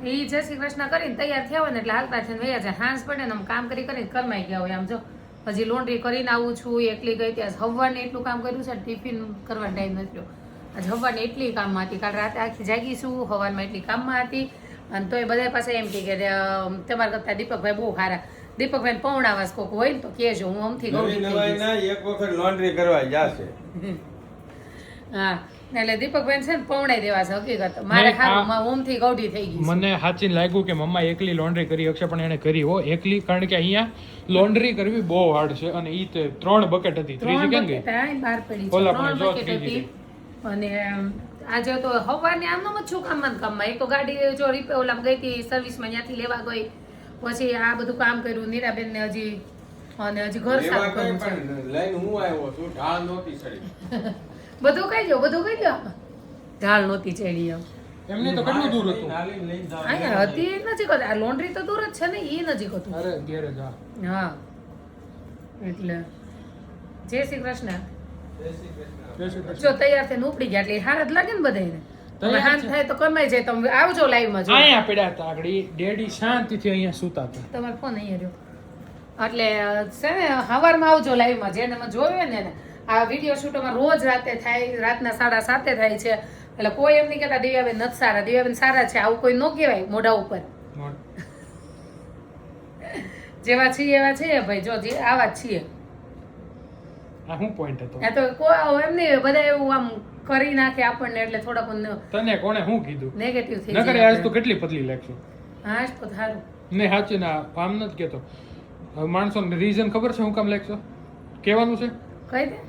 એ જય શ્રી કૃષ્ણ કરીને તૈયાર થયા હોય ને એટલે હાલતા થઈને વયા જાય. હાંસ પડે ને આમ કામ કરીને કરમાઈ ગયા હોય. આમ જો હજી લોન્ડ્રી કરીને આવું છું, એકલી ગઈ ત્યાં હવારને એટલું કામ કર્યું છે, ટિફિન કરવાનો ટાઈમ નથી રહ્યો. આજે હવારને એટલી કામમાં હતી, કાલ રાતે આખી જાગી છું, હવારમાં એટલી કામમાં હતી. અને તોય બધા પાસે એમ કે તમારા કરતા દીપકભાઈ બહુ સારા. દીપકભાઈ પૌણાવાસ કોક હોય ને તો કહેજો, હું આમથી ગૌડી થઈ ગઈ. એક વખત લોન્ડ્રી કરવા જશે. હા એટલે દીપકભાઈ છે ને પૌણાઈ દેવા છે હકીકત. મારે ખાવું ઓમથી ગૌડી થઈ ગઈ. મને સાચીને લાગ્યું કે મમ્મા એકલી લોન્ડ્રી કરી શકશે, પણ એને કરી હો એકલી, કારણ કે અહીંયા લોન્ડ્રી કરવી બહુ હાર્ડ છે. અને ઈ 3 બકેટ હતી, ત્રીજી કેમ ગઈ? બહાર પડી છે, ઓલા 3 પણ જો બકેટ ત્રીજી હતી. અને આજે તો હવારની આમનો જ છું કામમાં. એક તો ગાડી જો રીપે ઓલામાં ગઈ હતી સર્વિસમાં, ત્યાંથી લેવા ગઈ, પછી આ બધું કામ કર્યું નીરાબેન ને હજી, અને હજી ઘર સાફ કર્યું છે. લઈને હું આવ્યો છું, ઢાળ નહોતી ચડી. બધું કહી દો, બધું કહી દો. ઢાળ નહોતી ચડી એમ. એમને તો કેટલું દૂર હતું? અહીંયા હતી નજીક હતી. આ લોન્ડ્રી તો દૂર જ છે ને, એ નજીક હતું. અરે ગેરેજ. હા એટલે જય શ્રી કૃષ્ણ. જો તૈયાર થઈને ઉપડી ગયા એટલે હાર જ લાગે ને બધાને. તમે હાથ થાય તો કમાઈ જાય. તમે આવજો લાઈવ માં. અહીંયા પડ્યા હતા આગળ ડેડી શાંતિથી અહીંયા સૂતા હતા. તમારો ફોન અહીંયા રહ્યો એટલે છે ને સવારમાં આવજો લાઈવ માં. જેને મેં જોયો ને આ વિડીયો શૂટોમાં રોજ રાતે થાય, રાતના 7:30 થાય છે. એટલે કોઈ એમ નહીં કહેતા દિવ્યાબેન નથી સારા, દિવ્યાબેન સારા છે, આવું કોઈ ન કહેવાય મોઢા ઉપર. જેવા છીએ એવા છીએ ભાઈ, જો જે આવા જ છીએ. આ શું પોઈન્ટ હતો? આ તો કોઈ એમ નહીં, બધા એવું આમ કરી નાખે આપણને એટલે થોડાક તને કોણે શું કીધું નેગેટિવ થઈ નકર જાય. આજ તો કેટલી પતલી લાગશું. હા તો સારું નહીં સાચું ના, આમ નથી કહેતો. માણસોને રીઝન ખબર છે હું કામ લાગશો કહેવાનું છે? કહી દે.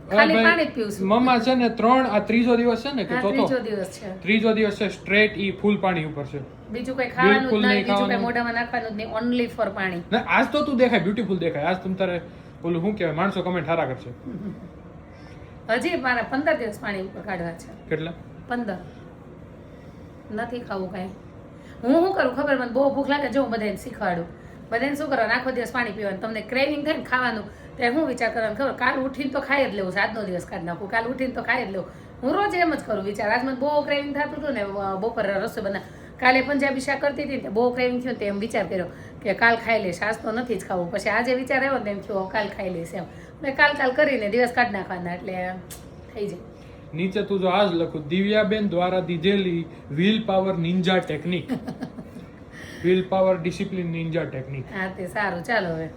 ખાલી પાણી જ પીવું છું. મમ્મા છે ને 3 આ ત્રીજો દિવસ છે ને કે ચોથો? ત્રીજો દિવસ છે. ત્રીજો દિવસ છે સ્ટ્રેટ ઈ ફૂલ પાણી ઉપર છે. બીજું કઈ ખાવાનું બિલકુલ જ નહીં નહીં, બીજું કઈ ખાવાનું. મોઢામાં નાખવાનું જ નહીં, ઓનલી ફોર પાણી. ને આજ તો તું દેખાય બ્યુટીફુલ દેખાય. આજ તમ તારે ઓલું શું કહેવાય, માણસો કમેન્ટ હારા કરશે. હજી મારા 15 દિવસ પાણી ઉપર કાઢવા છે. કેટલા? 15. નથી ખાવું કાંઈ. હું શું કરું ખબર, મને બહુ ભૂખ લાગે, જો હું બધાને શીખવાડું. બધાને શું કરવાનું, આખો દિવસ પાણી પીવાનું. તમને ક્રેવિંગ થાય ને ખાવાનું, ત્યારે હું વિચાર કરવાનું ખબર, કાલ ઉઠીને તો ખાઈ જ લેવું, આજનો દિવસ કાઢી નાખું, કાલ ઉઠીને તો ખાઈ જ લેવું. હું રોજ એમ જ કરું વિચાર. આજ મને બહુ ક્રેવિંગ થતું હતું ને બપોરે રસોઈ બના, કાલે પંજાબી શાક કરતી હતી ને બહુ ક્રેવિંગ થયું ને એમ વિચાર કર્યો કે કાલ ખાઈ લઈશ, આજ તો નથી જ ખાવું. પછી આજે વિચાર આવ્યો ને એમ થયો કાલ ખાઈ લઈશ એમ. મેં કાલ કરીને દિવસ કાઢી નાખવાના એટલે થઈ જાય. નીચે તું જો આજ લખું, દિવ્યાબેન દ્વારા દીધેલી wheel power નિંજા technique. Wheel power discipline નિંજા technique. હા તે સારું, ચાલો હવે.